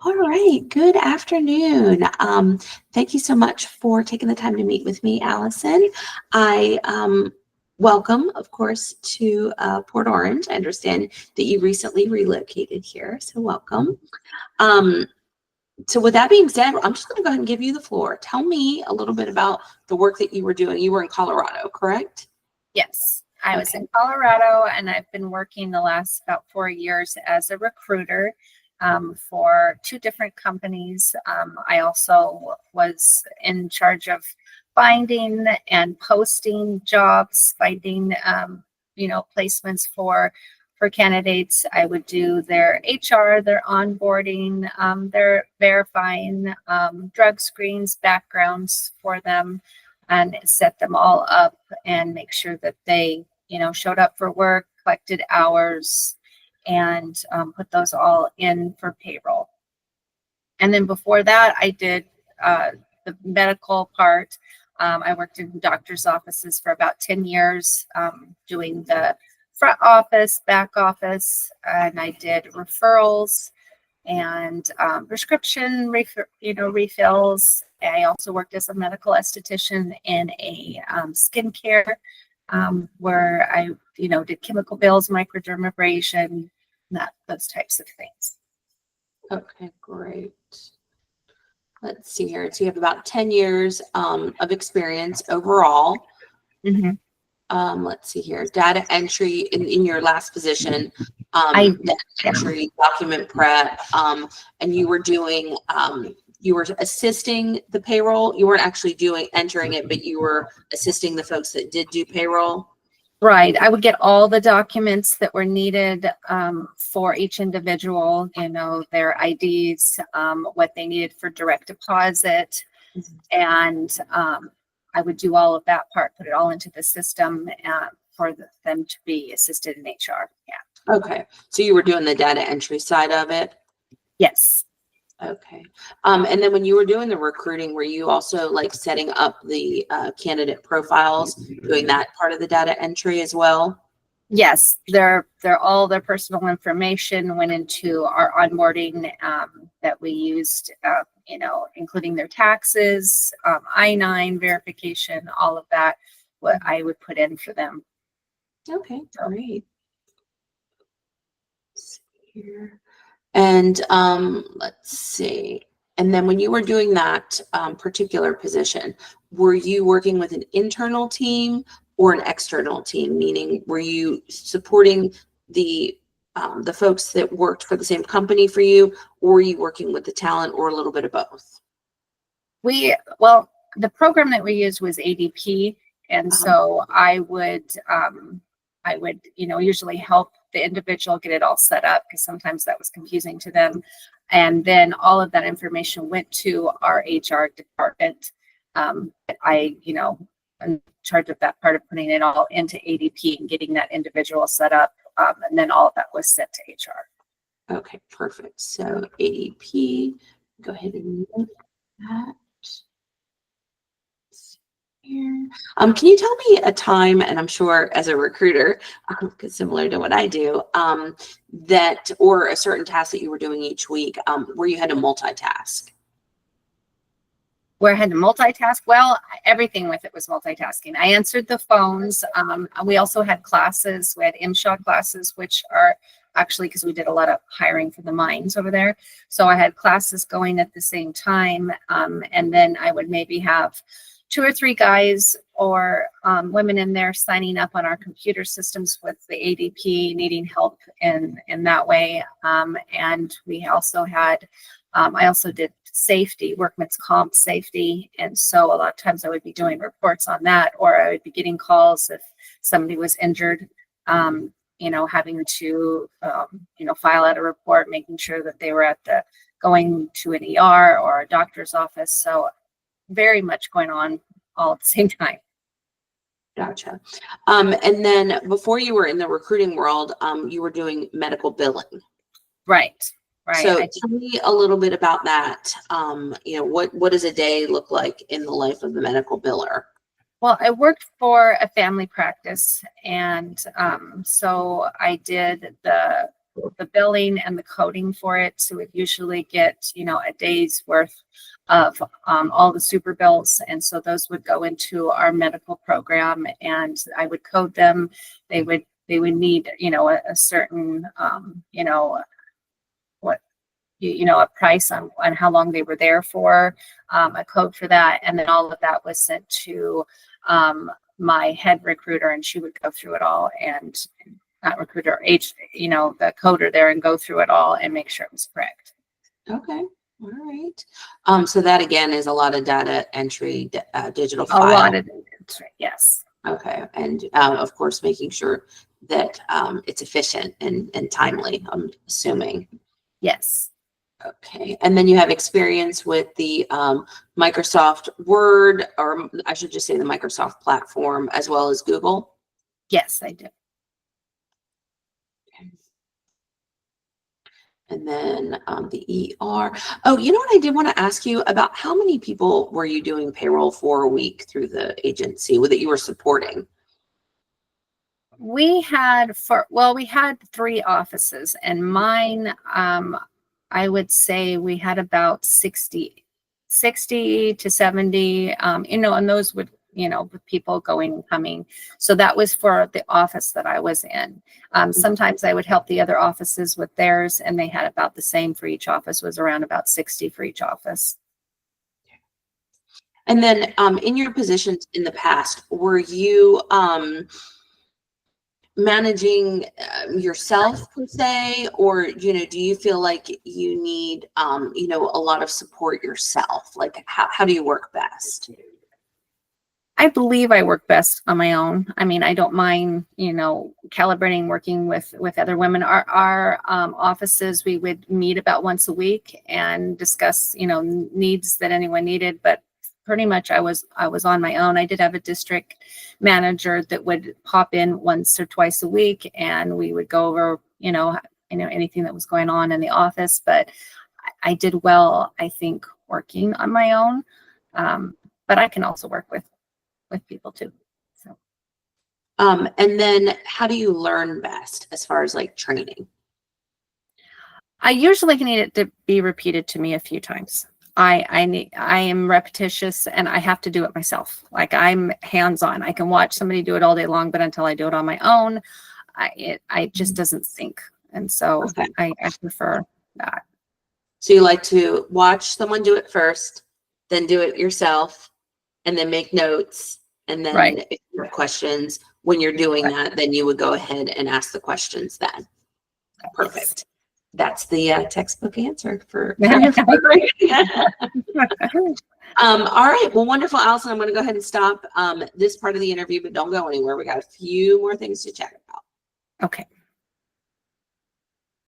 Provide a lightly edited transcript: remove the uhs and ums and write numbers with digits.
All right, good afternoon. Thank you so much for taking the time to meet with me, Allison. I welcome, of course, to Port Orange. I understand that you recently relocated here, so welcome. Um, so with that being said, I'm just going to go ahead and give you the floor. Tell me a little bit about the work that you were doing. You were in Colorado, correct? Yes, I was in Colorado, and I've been working the last about 4 years as a recruiter for 2 different companies. I also was in charge of finding and posting jobs, finding placements for candidates. I would do their HR, their onboarding, their verifying, drug screens, backgrounds for them, and set them all up and make sure that they, showed up for work, collected hours, and put those all in for payroll. And then before that, I did the medical part. I worked in doctor's offices for about 10 years, doing the front office, back office, and I did referrals and prescription refills. I also worked as a medical esthetician in a skincare where I did chemical bills, microdermabrasion, those types of things. Okay, great. Let's see here. So you have about 10 years of experience overall. Mm-hmm. Let's see here. Data entry in your last position, data entry, document prep, and you were doing, you were assisting the payroll. You weren't actually entering it, but you were assisting the folks that did do payroll. Right. I would get all the documents that were needed for each individual, their IDs, what they needed for direct deposit. And I would do all of that part, put it all into the system for them to be assisted in HR. Yeah. Okay. So you were doing the data entry side of it? Yes. Okay. And then when you were doing the recruiting, were you also like setting up the candidate profiles, doing that part of the data entry as well? Yes, they're all their personal information went into our onboarding that we used, including their taxes, I-9 verification, all of that, what I would put in for them. Okay, great. Let's see here. And let's see. And then when you were doing that particular position, were you working with an internal team or an external team? Meaning, were you supporting the folks that worked for the same company for you, or were you working with the talent, or a little bit of both? The program that we used was EDT, and so I would usually help the individual get it all set up, because sometimes that was confusing to them. And then all of that information went to our HR department. I'm in charge of that part of putting it all into ADP and getting that individual set up. And then all of that was sent to HR. Okay, perfect. So ADP, go ahead and note that. Here. Can you tell me a time, and I'm sure as a recruiter, similar to what I do, that or a certain task that you were doing each week, where you had to multitask? Where I had to multitask? Well, everything with it was multitasking. I answered the phones. We also had classes. We had MSHA classes, which are actually, because we did a lot of hiring for the mines over there. So I had classes going at the same time. And then I would maybe have 2 or 3 guys or women in there signing up on our computer systems with the ADP, needing help in that way. And we also had, I also did safety, workman's comp safety. And so a lot of times I would be doing reports on that, or I would be getting calls if somebody was injured, having to, file out a report, making sure that they were going to an ER or a doctor's office. So very much going on all at the same time. Gotcha. And then before you were in the recruiting world, you were doing medical billing. Right. So tell me a little bit about that. What does a day look like in the life of the medical biller? Well, I worked for a family practice, and so I did the the billing and the coding for it. So we'd usually get, a day's worth of all the super bills. And so those would go into our medical program, and I would code them. They would need, a certain, what, a price on how long they were there for, a code for that. And then all of that was sent to my head recruiter, and she would go through it all, and not recruiter, the coder there, and go through it all and make sure it was correct. Okay. All right. So that again is a lot of data entry, digital A lot of file. yes. Okay. And of course, making sure that it's efficient and timely, I'm assuming. Yes. Okay. And then you have experience with the Microsoft Word, or I should just say the Microsoft platform, as well as Google? Yes, I do. And then the ER. Oh, you know what I did want to ask you about? How many people were you doing payroll for a week through the agency that you were supporting? We had 3 offices, and mine, I would say we had about 60 to 70, and those would, with people going and coming. So that was for the office that I was in. Sometimes I would help the other offices with theirs, and they had about the same for each office, was around about 60 for each office. And then in your positions in the past, were you managing yourself per se, or do you feel like you need a lot of support yourself? Like how do you work best? I believe I work best on my own. I mean, I don't mind, calibrating, working with other women. Our offices, we would meet about once a week and discuss, needs that anyone needed. But pretty much I was on my own. I did have a district manager that would pop in once or twice a week, and we would go over, anything that was going on in the office. But I did well, I think, working on my own. But I can also work with people too. So. And then how do you learn best as far as like training? I usually need it to be repeated to me a few times. I am repetitious, and I have to do it myself. Like, I'm hands-on. I can watch somebody do it all day long, but until I do it on my own, it just doesn't sink. And so okay. I prefer that. So you like to watch someone do it first, then do it yourself, and then make notes. And then right. If you have questions when you're doing right. that, then you would go ahead and ask the questions then. Perfect. Yes. That's the textbook answer for all right. Well, wonderful, Allison. I'm going to go ahead and stop this part of the interview, but don't go anywhere. We got a few more things to chat about. Okay.